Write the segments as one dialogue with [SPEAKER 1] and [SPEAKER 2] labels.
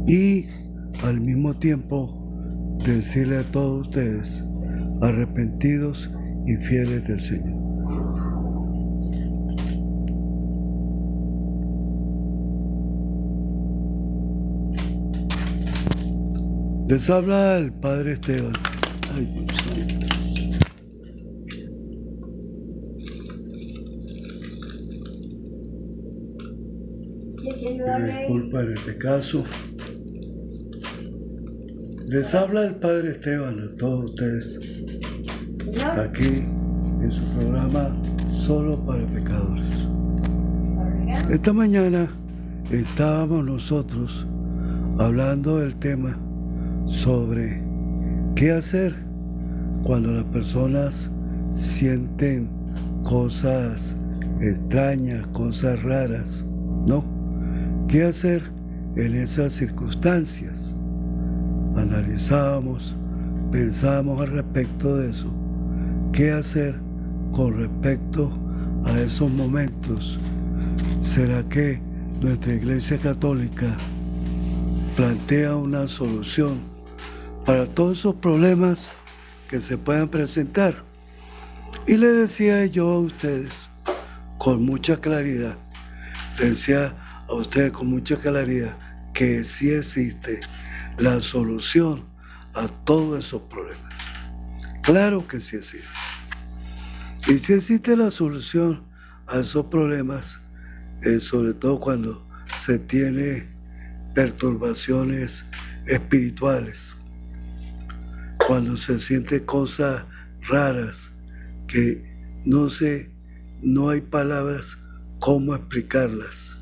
[SPEAKER 1] y al mismo tiempo decirle a todos ustedes, arrepentidos y fieles del Señor. Les habla el Padre Esteban. Ay, Dios santo. Disculpa en este caso. Les habla el Padre Esteban a todos ustedes. Aquí en su programa Solo para Pecadores. Esta mañana estábamos nosotros hablando del tema sobre qué hacer cuando las personas sienten cosas extrañas, cosas raras, ¿no? ¿Qué hacer en esas circunstancias? Analizábamos, pensábamos al respecto de eso. ¿Qué hacer con respecto a esos momentos? ¿Será que nuestra Iglesia Católica plantea una solución para todos esos problemas que se puedan presentar? Y le decía yo a ustedes con mucha claridad, que sí existe la solución a todos esos problemas. Claro que sí existe. Y sí existe la solución a esos problemas, sobre todo cuando se tiene perturbaciones espirituales, cuando se siente cosas raras que no hay palabras cómo explicarlas.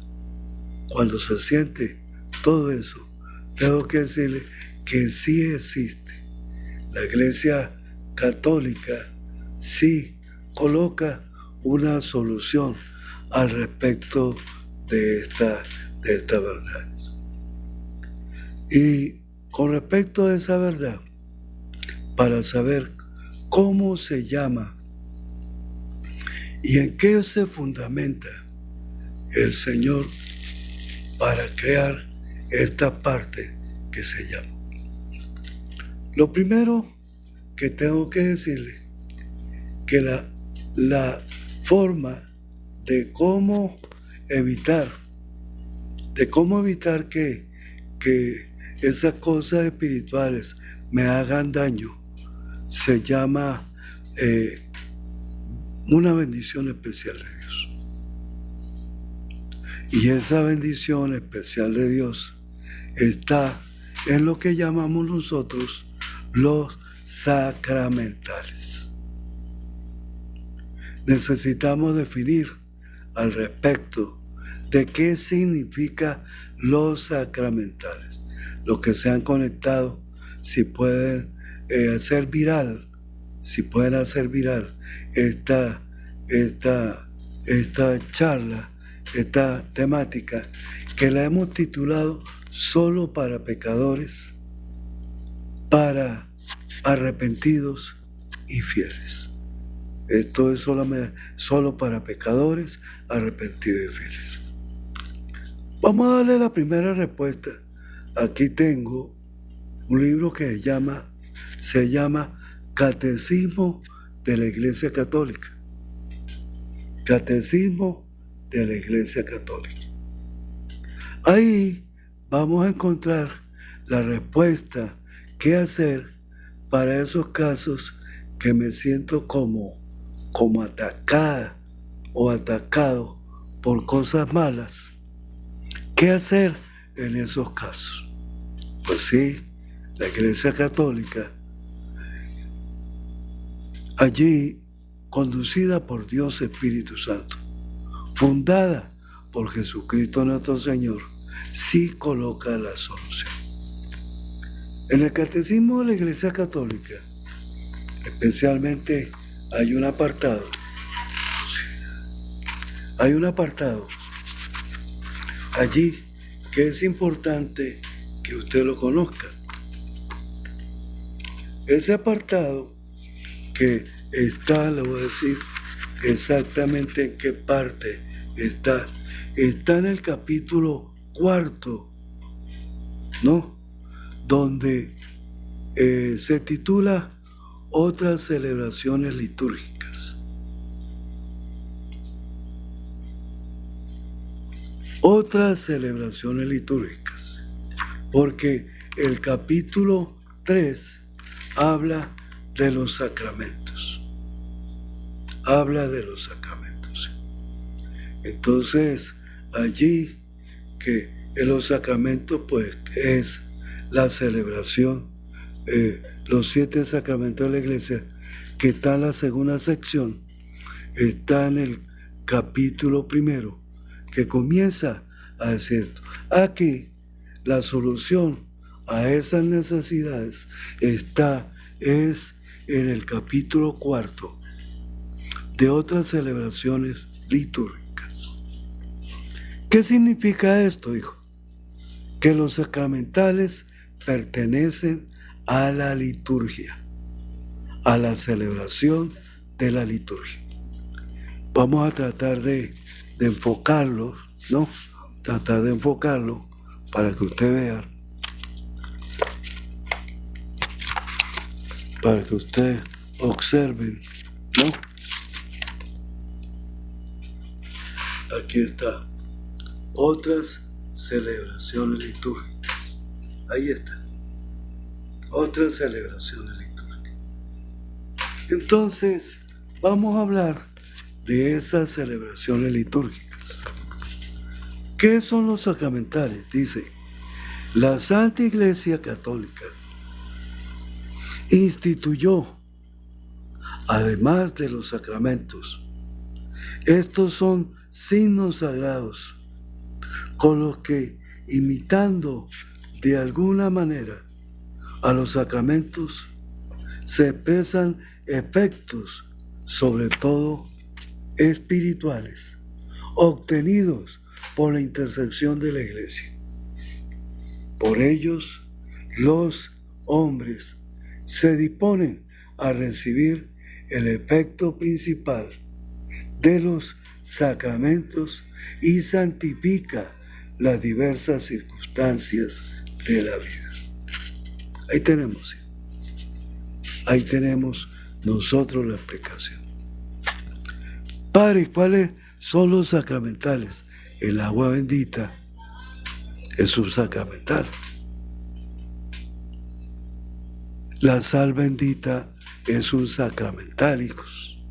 [SPEAKER 1] Cuando se siente todo eso, tengo que decirle que sí existe. La Iglesia Católica sí coloca una solución al respecto de esta verdad. Y con respecto a esa verdad, para saber cómo se llama y en qué se fundamenta el Señor para crear esta parte que se llama. Lo primero que tengo que decirle, que la forma de cómo evitar que esas cosas espirituales me hagan daño, se llama una bendición especial de Dios. Y esa bendición especial de Dios está en lo que llamamos nosotros los sacramentales. Necesitamos definir al respecto de qué significa los sacramentales. Los que se han conectado, si pueden hacer viral esta charla, esta temática, que la hemos titulado Solo para Pecadores, para Arrepentidos y Fieles. Esto es solo para pecadores, arrepentidos y fieles. Vamos a darle la primera respuesta. Aquí tengo un libro que se llama Catecismo de la Iglesia Católica. Catecismo de la Iglesia Católica. Ahí vamos a encontrar la respuesta, qué hacer para esos casos que me siento como atacada o atacado por cosas malas. ¿Qué hacer en esos casos? Pues sí, la Iglesia Católica, allí conducida por Dios Espíritu Santo, fundada por Jesucristo nuestro Señor, sí coloca la solución. En el Catecismo de la Iglesia Católica, especialmente hay un apartado allí que es importante que usted lo conozca. Ese apartado que está, le voy a decir exactamente en qué parte está en el capítulo 4 ¿no? Donde se titula Otras celebraciones litúrgicas. Otras celebraciones litúrgicas. Porque el capítulo 3 habla de los sacramentos. Habla de los sacramentos. Entonces, allí que en los sacramentos pues es la celebración, los 7 sacramentos de la iglesia, que está en la segunda sección, está en el capítulo 1, que comienza a decir, aquí la solución a esas necesidades es en el capítulo 4 de otras celebraciones litúrgicas. ¿Qué significa esto, hijo? Que los sacramentales pertenecen a la liturgia, a la celebración de la liturgia. Vamos a tratar de enfocarlo, ¿no? Tratar de enfocarlo para que usted vea, para que usted observe, ¿no? Aquí está. Otras celebraciones litúrgicas. Ahí está. Otras celebraciones litúrgicas. Entonces, vamos a hablar de esas celebraciones litúrgicas. ¿Qué son los sacramentales? Dice, la Santa Iglesia Católica instituyó, además de los sacramentos, estos son signos sagrados con los que, imitando de alguna manera a los sacramentos, se expresan efectos, sobre todo espirituales, obtenidos por la intercesión de la Iglesia. Por ellos, los hombres se disponen a recibir el efecto principal de los sacramentos y santifica las diversas circunstancias de la vida. Ahí tenemos nosotros la explicación. Padre, ¿cuáles son los sacramentales? El agua bendita es un sacramental. La sal bendita es un sacramental, hijos.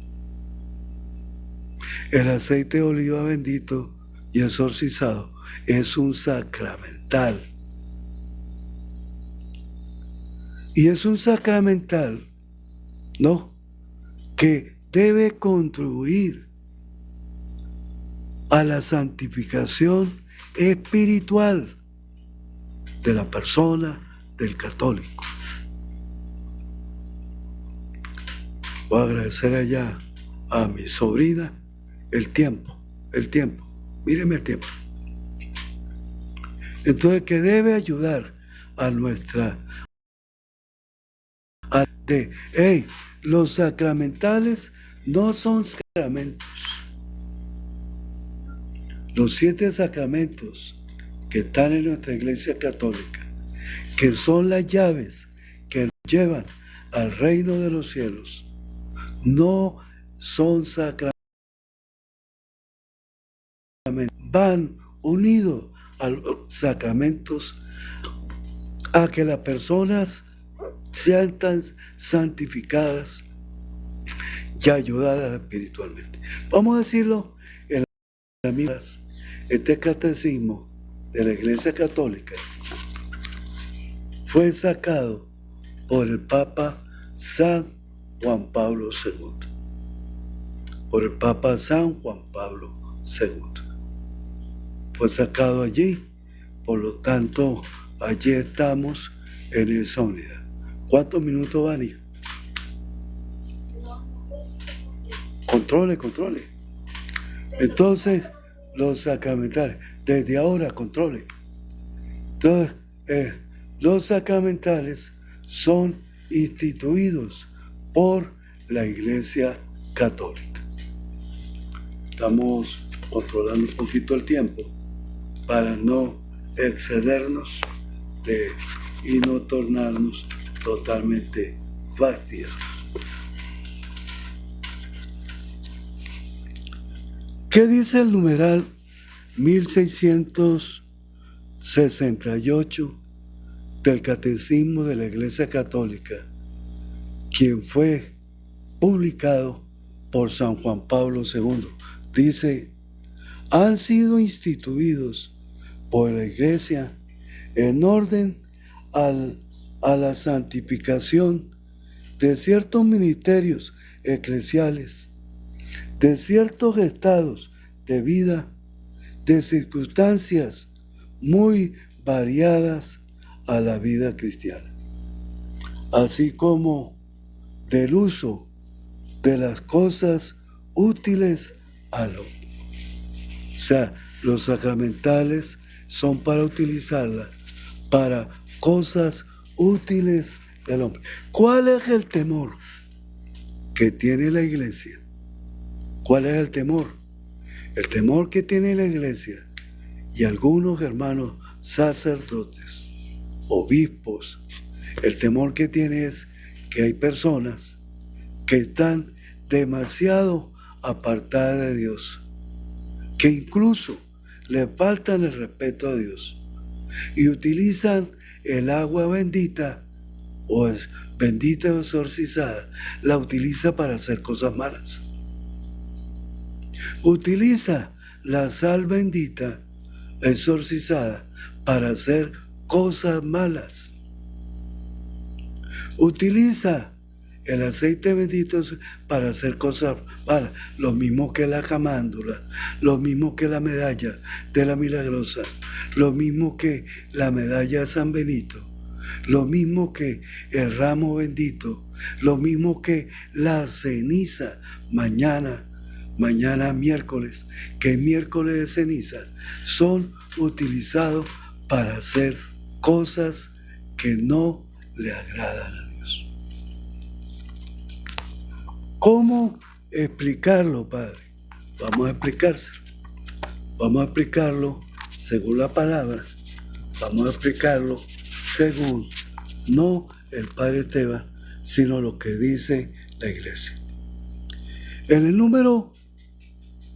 [SPEAKER 1] El aceite de oliva bendito y exorcizado es un sacramental. Y es un sacramental, ¿no?, que debe contribuir a la santificación espiritual de la persona del católico. Voy a agradecer allá a mi sobrina el tiempo. Míreme el tiempo. Entonces, que debe ayudar a nuestra... los sacramentales no son sacramentos. Los 7 sacramentos que están en nuestra Iglesia Católica, que son las llaves que nos llevan al reino de los cielos, no son sacramentos. Van unidos a los sacramentos a que las personas sean tan santificadas y ayudadas espiritualmente. Vamos a decirlo en las mismas. Este catecismo de la Iglesia Católica fue sacado por el Papa San Juan Pablo II. Por el Papa San Juan Pablo II. Fue sacado allí, por lo tanto, allí estamos en esa unidad. ¿Cuántos minutos van, hijo? Controle. Entonces, los sacramentales, desde ahora controle. Entonces, los sacramentales son instituidos por la Iglesia Católica. Estamos controlando un poquito el tiempo para no excedernos y no tornarnos totalmente fastidiosos. ¿Qué dice el numeral 1668 del Catecismo de la Iglesia Católica, quien fue publicado por San Juan Pablo II? Dice: han sido instituidos por la Iglesia en orden a la santificación de ciertos ministerios eclesiales, de ciertos estados de vida, de circunstancias muy variadas a la vida cristiana, así como del uso de las cosas útiles al hombre. O sea, los sacramentales son para utilizarlas para cosas útiles del hombre. ¿Cuál es el temor que tiene la iglesia? ¿Cuál es el temor? El temor que tiene la iglesia y algunos hermanos sacerdotes, obispos, el temor que tiene es que hay personas que están demasiado apartadas de Dios, que incluso le faltan el respeto a Dios y utilizan el agua bendita o bendita o exorcizada, la utiliza para hacer cosas malas. Utiliza la sal bendita exorcizada para hacer cosas malas. Utiliza el aceite bendito para hacer cosas malas, lo mismo que la camándula, lo mismo que la medalla de la Milagrosa, lo mismo que la medalla de San Benito, lo mismo que el ramo bendito, lo mismo que la ceniza mañana miércoles, que es miércoles de ceniza, son utilizados para hacer cosas que no le agradan a Dios. ¿Cómo explicarlo, Padre? Vamos a explicárselo. Vamos a explicarlo según la palabra. Vamos a explicarlo según, no el Padre Esteban, sino lo que dice la iglesia. En el número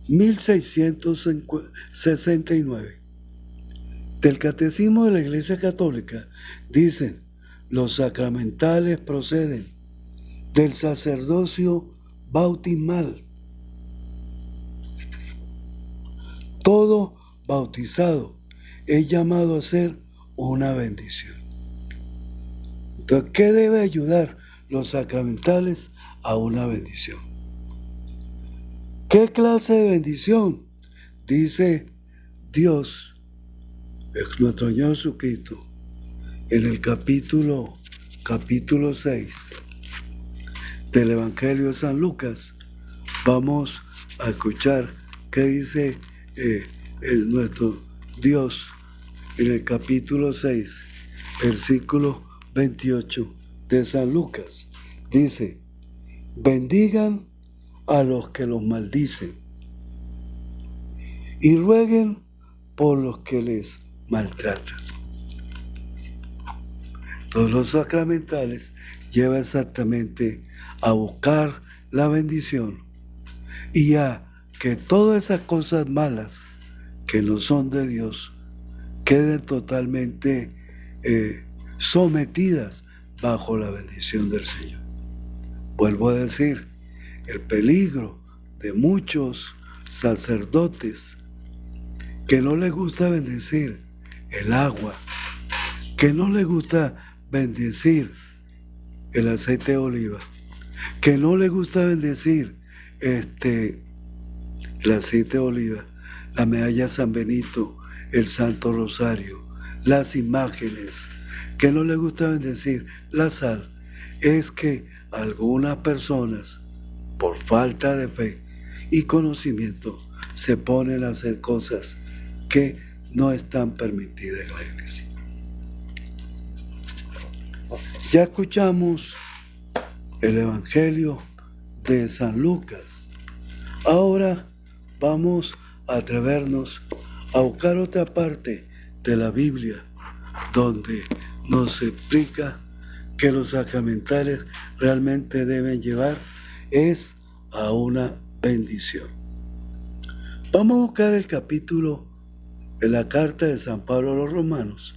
[SPEAKER 1] 1669 del Catecismo de la Iglesia Católica dicen: los sacramentales proceden del sacerdocio bautismal. Todo bautizado es llamado a ser una bendición. Entonces, ¿qué debe ayudar los sacramentales a una bendición? ¿Qué clase de bendición? Dice Dios, es nuestro Señor Jesucristo, en el capítulo 6 del Evangelio de San Lucas. Vamos a escuchar qué dice nuestro Dios en el capítulo 6, versículo 28 de San Lucas. Dice: bendigan a los que los maldicen y rueguen por los que les maltratan. Todos los sacramentales llevan exactamente a buscar la bendición y a que todas esas cosas malas que no son de Dios queden totalmente sometidas bajo la bendición del Señor. Vuelvo a decir, el peligro de muchos sacerdotes que no les gusta bendecir el agua, que no les gusta bendecir el aceite de oliva, que no les gusta bendecir el aceite de oliva, la medalla San Benito, el Santo Rosario, las imágenes, que no les gusta bendecir la sal, es que algunas personas, por falta de fe y conocimiento, se ponen a hacer cosas que no están permitidas en la iglesia. Ya escuchamos el Evangelio de San Lucas. Ahora vamos a atrevernos a buscar otra parte de la Biblia donde nos explica que los sacramentales realmente deben llevar es a una bendición. Vamos a buscar el capítulo de la carta de San Pablo a los Romanos,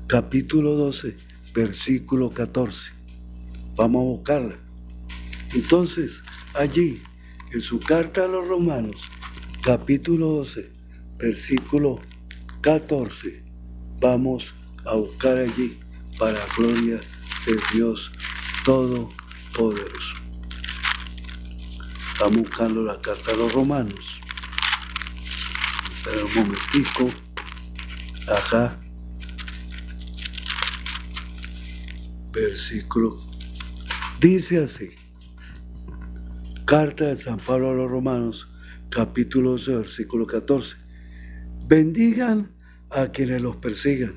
[SPEAKER 1] capítulo 12, versículo 14. Vamos a buscarla. Entonces, allí, en su carta a los Romanos, capítulo 12, versículo 14, vamos a buscar allí para gloria de Dios Todopoderoso. Estamos buscando la carta a los Romanos. Espera un momentico. Acá. Versículo. Dice así. Carta de San Pablo a los Romanos, capítulo 12, versículo 14. Bendigan a quienes los persigan.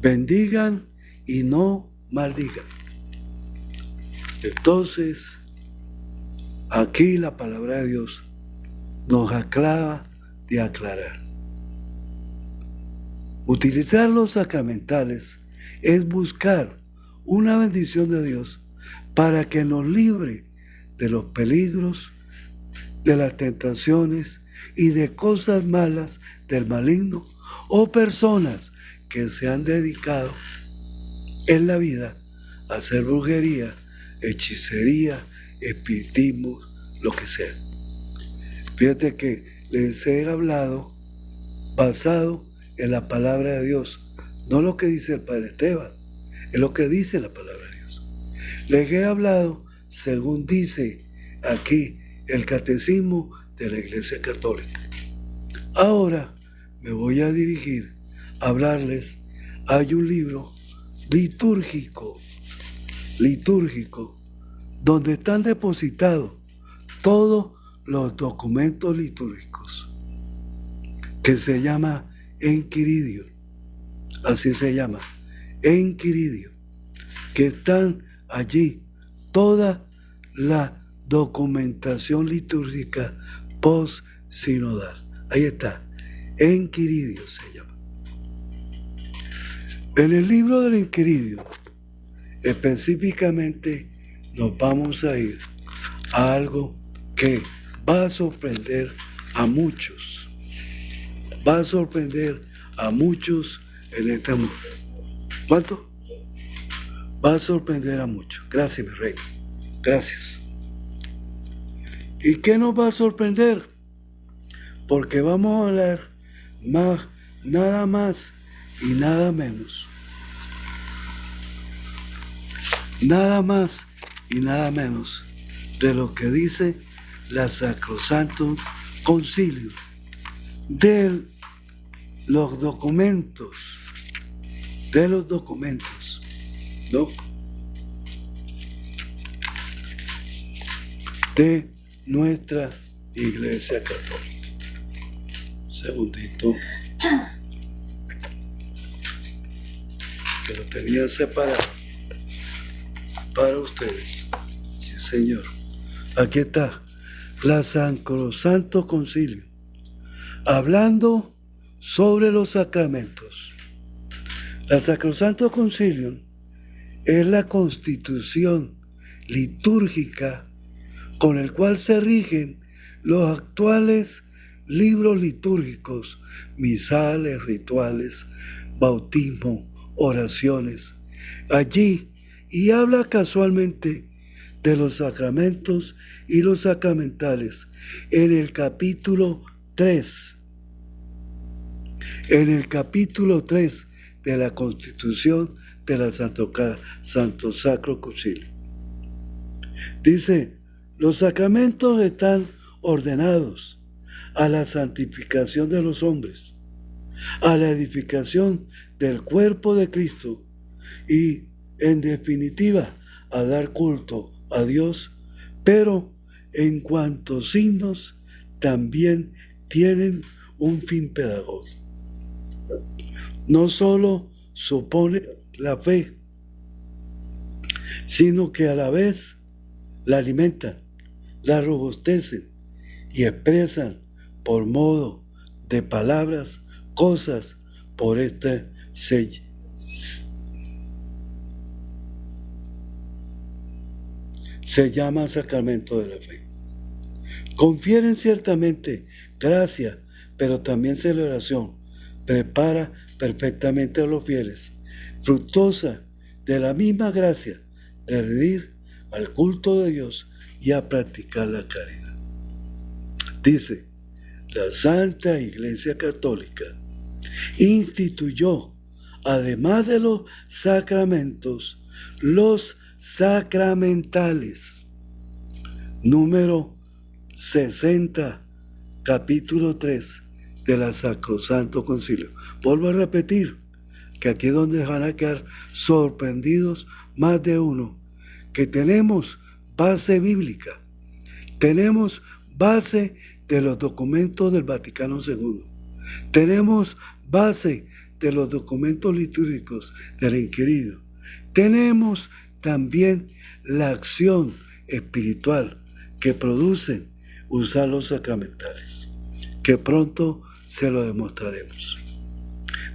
[SPEAKER 1] Bendigan y no maldigan. Entonces, aquí la palabra de Dios nos acaba de aclarar. Utilizar los sacramentales es buscar una bendición de Dios para que nos libre de los peligros, de las tentaciones y de cosas malas del maligno o personas que se han dedicado en la vida a hacer brujería, hechicería, espiritismo, lo que sea. Fíjate que les he hablado basado en la palabra de Dios, no lo que dice el Padre Esteban, es lo que dice la palabra de Dios. Les he hablado según dice aquí el Catecismo de la Iglesia Católica. Ahora me voy a dirigir a hablarles. Hay un libro litúrgico, donde están depositados todos los documentos litúrgicos, que se llama Enquiridion, así se llama, Enquiridion, que están allí toda la documentación litúrgica post-sinodal. Ahí está, Enquiridion se llama. En el libro del Enquiridion, específicamente nos vamos a ir a algo que va a sorprender a muchos. Va a sorprender a muchos en este mundo. ¿Cuánto? Va a sorprender a muchos. Gracias, mi rey. Gracias. ¿Y qué nos va a sorprender? Porque vamos a hablar nada más y nada menos. Nada más y nada menos de lo que dice la Sacrosanto Concilio de los documentos, ¿no? De nuestra Iglesia Católica. Un segundito. Que lo tenía separado para ustedes. Sí, Señor. Aquí está. La Sacrosanto Concilio. Hablando sobre los sacramentos. La Sacrosanto Concilio es la constitución litúrgica con el cual se rigen los actuales libros litúrgicos, misales, rituales, bautismo, oraciones. Allí, y habla casualmente de los sacramentos y los sacramentales en el capítulo 3. En el capítulo 3 de la Constitución de la Santo Sacro Concilio. Dice, los sacramentos están ordenados a la santificación de los hombres, a la edificación del cuerpo de Cristo y, en definitiva, a dar culto a Dios, pero en cuanto signos también tienen un fin pedagógico. No solo supone la fe, sino que a la vez la alimentan, la robustecen y expresan por modo de palabras cosas por esta se llama sacramento de la fe. Confieren ciertamente gracia, pero también celebración. Prepara perfectamente a los fieles, fructuosa de la misma gracia, de rendir al culto de Dios y a practicar la caridad. Dice, la Santa Iglesia Católica instituyó, además de los sacramentos, los sacramentales. Número 60, capítulo 3 de la Sacrosanto Concilio. Vuelvo a repetir que aquí es donde van a quedar sorprendidos más de uno, que tenemos base bíblica, tenemos base de los documentos del Vaticano II, tenemos base de los documentos litúrgicos del Inquirido, tenemos también la acción espiritual que producen usar los sacramentales, que pronto se lo demostraremos.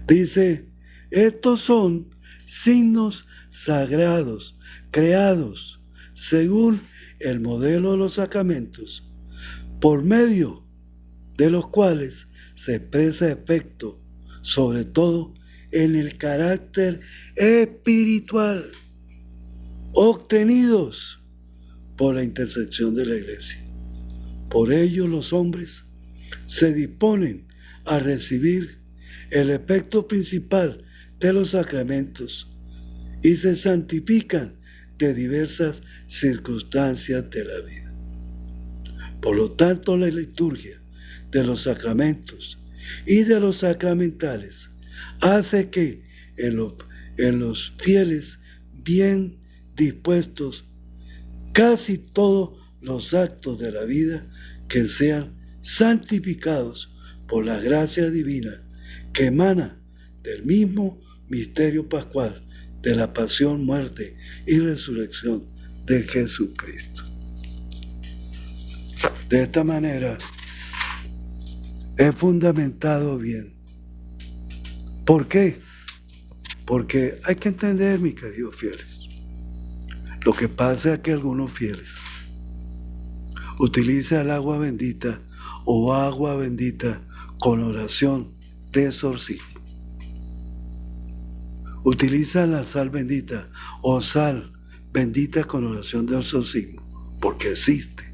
[SPEAKER 1] Dice, estos son signos sagrados creados según el modelo de los sacramentos, por medio de los cuales se expresa efecto, sobre todo en el carácter espiritual, obtenidos por la intercesión de la Iglesia. Por ello los hombres se disponen a recibir el efecto principal de los sacramentos y se santifican de diversas circunstancias de la vida. Por lo tanto, la liturgia de los sacramentos y de los sacramentales hace que en los fieles bien dispuestos casi todos los actos de la vida que sean santificados por la gracia divina que emana del mismo misterio pascual de la pasión, muerte y resurrección de Jesucristo. De esta manera he fundamentado bien. ¿Por qué? Porque hay que entender, mis queridos fieles, lo que pasa es que algunos fieles utilizan el agua bendita o agua bendita con oración de exorcismo. Utilizan la sal bendita o sal bendita con oración de exorcismo, porque existe.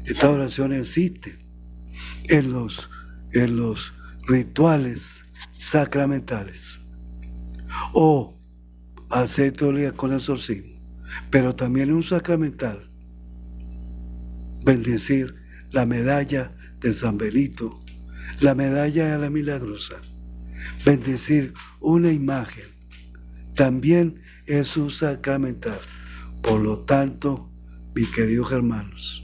[SPEAKER 1] Esta oración existe en los rituales sacramentales o aceite de oliva con exorcismo, pero también en un sacramental bendecir la medalla de San Benito, la medalla de la Milagrosa, bendecir una imagen, también es un sacramental. Por lo tanto, mis queridos hermanos,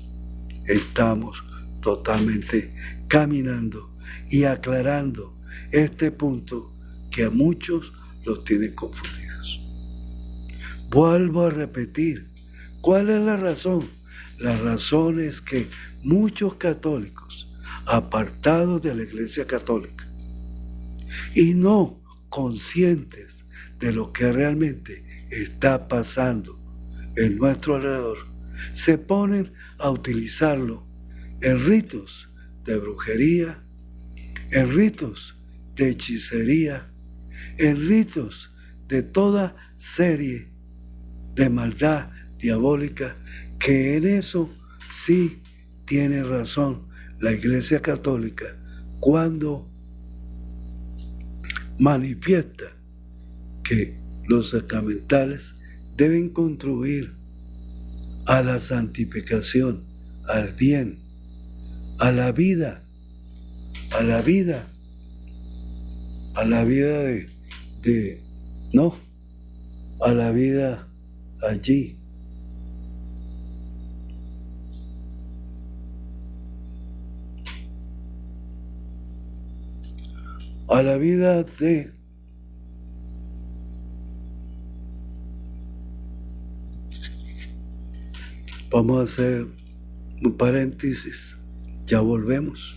[SPEAKER 1] estamos totalmente caminando y aclarando este punto que a muchos los tiene confundidos. Vuelvo a repetir, ¿cuál es la razón? La razón es que muchos católicos, apartados de la Iglesia Católica y no conscientes de lo que realmente está pasando en nuestro alrededor, se ponen a utilizarlo en ritos de brujería, en ritos de hechicería, en ritos de toda serie de maldad diabólica, que en eso sí tiene razón la Iglesia Católica cuando manifiesta que los sacramentales deben contribuir a la santificación, al bien, a la vida allí. A la vida de Vamos a hacer un paréntesis, ya volvemos.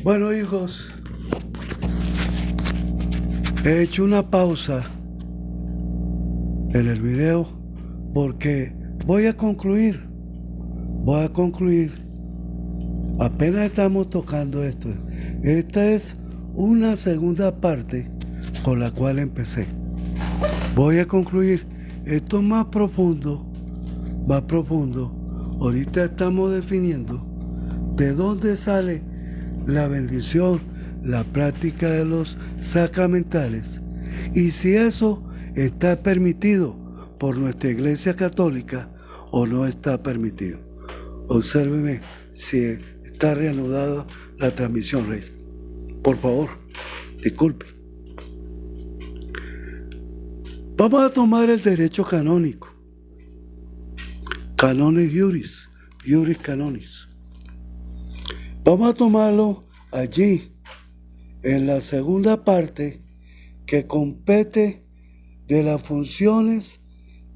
[SPEAKER 1] Bueno, hijos, he hecho una pausa en el video porque voy a concluir. Apenas estamos tocando esto. Esta es una segunda parte con la cual empecé. Voy a concluir. Esto más profundo. Ahorita estamos definiendo de dónde sale la bendición, la práctica de los sacramentales y si eso está permitido por nuestra Iglesia Católica o no está permitido. Obsérveme si está reanudada la transmisión, Rey. Por favor, disculpe. Vamos a tomar el derecho canónico. Canones juris canonis. Vamos a tomarlo allí, en la segunda parte que compete de las funciones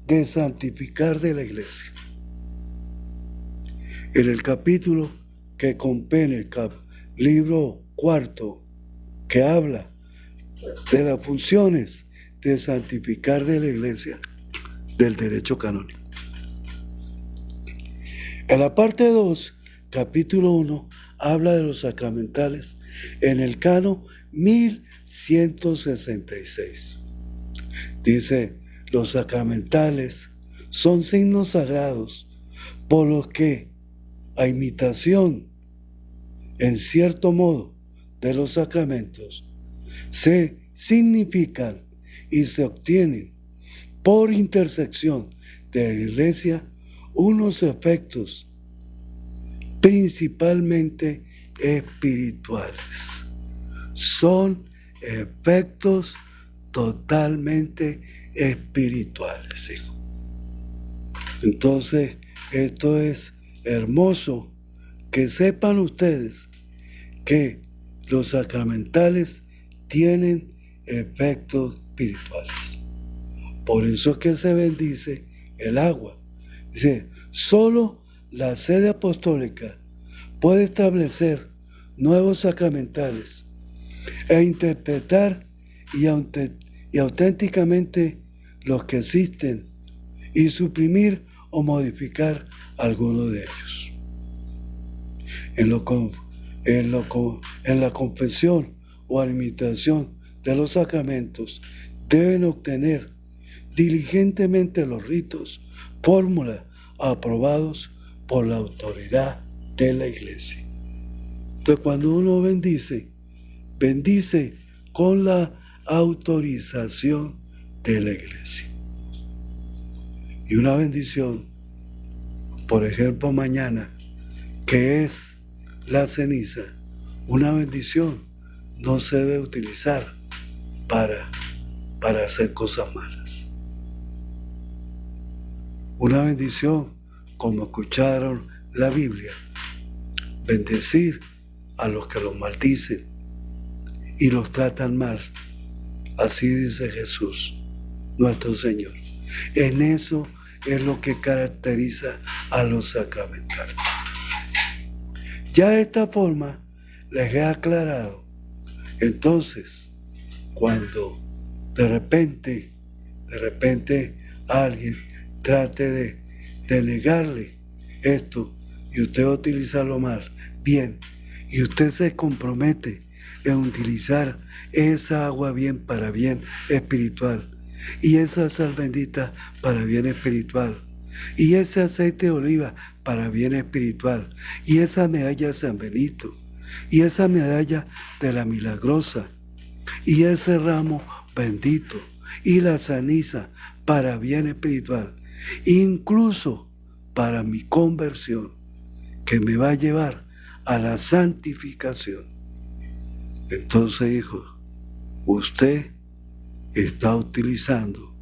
[SPEAKER 1] de santificar de la Iglesia. En el capítulo que compone el libro cuarto, que habla de las funciones de santificar de la Iglesia del derecho canónico. En la parte 2, capítulo 1, habla de los sacramentales en el cano 1166. Dice, los sacramentales son signos sagrados por los que, a imitación, en cierto modo, de los sacramentos, se significan y se obtienen por intersección de la Iglesia unos efectos principalmente espirituales. Son efectos totalmente espirituales, hijo. Entonces, esto es hermoso que sepan ustedes que los sacramentales tienen efectos espirituales. Por eso es que se bendice el agua. Dice, solo la sede apostólica puede establecer nuevos sacramentales e interpretar y auténticamente los que existen y suprimir o modificar algunos de ellos. En la confesión o administración de los sacramentos deben obtener diligentemente los ritos, fórmulas aprobados por la autoridad de la Iglesia. Entonces, cuando uno bendice con la autorización de la Iglesia. Y una bendición, por ejemplo, mañana, que es la ceniza, una bendición no se debe utilizar para hacer cosas malas. Una bendición, como escucharon la Biblia, bendecir a los que los maldicen y los tratan mal. Así dice Jesús, nuestro Señor. En eso es lo que caracteriza a los sacramentales. Ya de esta forma les he aclarado. Entonces, cuando de repente alguien trate de negarle esto y usted va a utilizarlo mal, bien, y usted se compromete en utilizar esa agua bien para bien espiritual y esa sal bendita para bien espiritual y ese aceite de oliva para bien espiritual y esa medalla de San Benito y esa medalla de la Milagrosa y ese ramo bendito y la ceniza para bien espiritual, incluso para mi conversión, que me va a llevar a la santificación. Entonces, hijo, usted está utilizando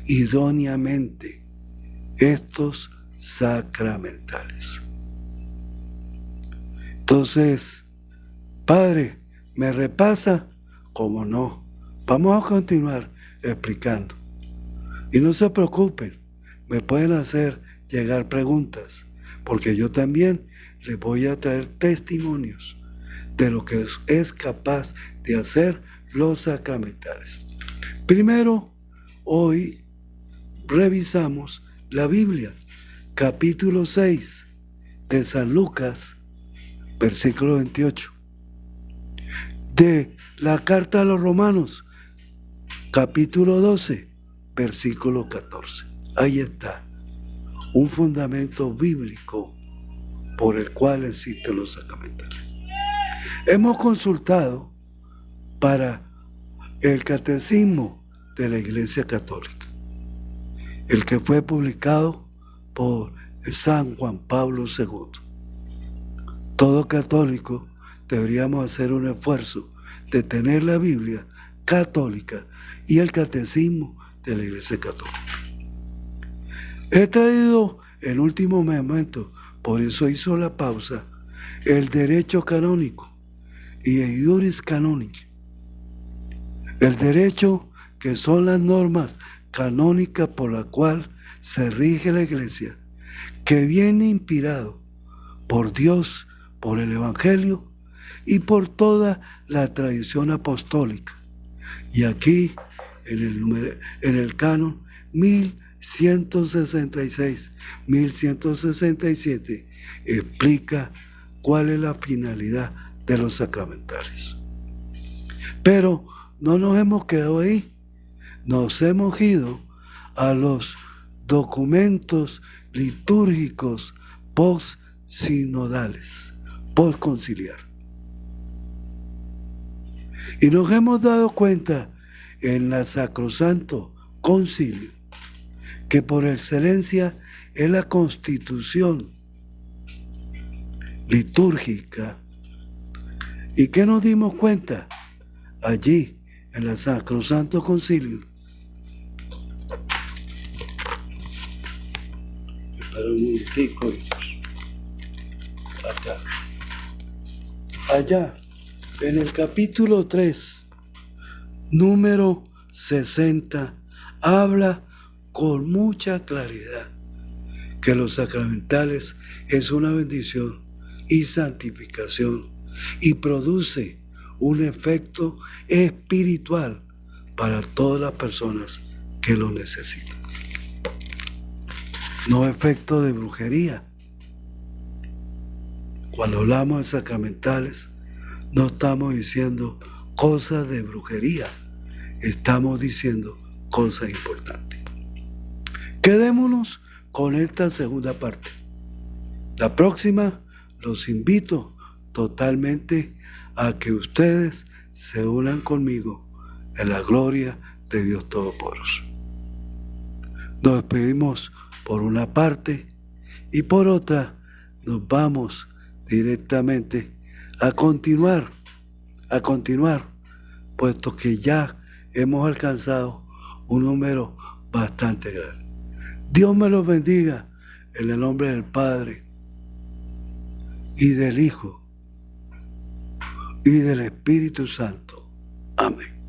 [SPEAKER 1] idóneamente estos sacramentales. Entonces, Padre, ¿me repasa? ¿Cómo no? Vamos a continuar explicando. Y no se preocupen, me pueden hacer llegar preguntas, porque yo también les voy a traer testimonios de lo que es capaz de hacer los sacramentales. Primero, hoy revisamos la Biblia, capítulo 6 de San Lucas, versículo 28. De la carta a los Romanos, capítulo 12, versículo 14. Ahí está un fundamento bíblico por el cual existen los sacramentales. Hemos consultado para el Catecismo de la Iglesia Católica, el que fue publicado por San Juan Pablo II. Todo católico deberíamos hacer un esfuerzo de tener la Biblia católica y el Catecismo de la Iglesia Católica. He traído en último momento, por eso hizo la pausa, el derecho canónico y el iuris canonici. El derecho, que son las normas canónicas por la cual se rige la Iglesia, que viene inspirado por Dios, por el Evangelio y por toda la tradición apostólica. Y aquí, en el canon 1166, 1167, explica cuál es la finalidad de los sacramentales. Pero no nos hemos quedado ahí, nos hemos ido a los documentos litúrgicos post-sinodales, post-conciliar. Y nos hemos dado cuenta en la Sacrosanto Concilio que por excelencia es la constitución litúrgica. ¿Y qué nos dimos cuenta allí en la Sacrosanto Concilio? Espera un momentico. Acá. Allá, en el capítulo 3, número 60, habla con mucha claridad que los sacramentales es una bendición y santificación y produce un efecto espiritual para todas las personas que lo necesitan. No efecto de brujería. Cuando hablamos de sacramentales, no estamos diciendo cosas de brujería, estamos diciendo cosas importantes. Quedémonos con esta segunda parte. La próxima los invito totalmente a que ustedes se unan conmigo en la gloria de Dios Todopoderoso. Nos despedimos por una parte y por otra nos vamos directamente a continuar, puesto que ya hemos alcanzado un número bastante grande. Dios me los bendiga en el nombre del Padre y del Hijo y del Espíritu Santo. Amén.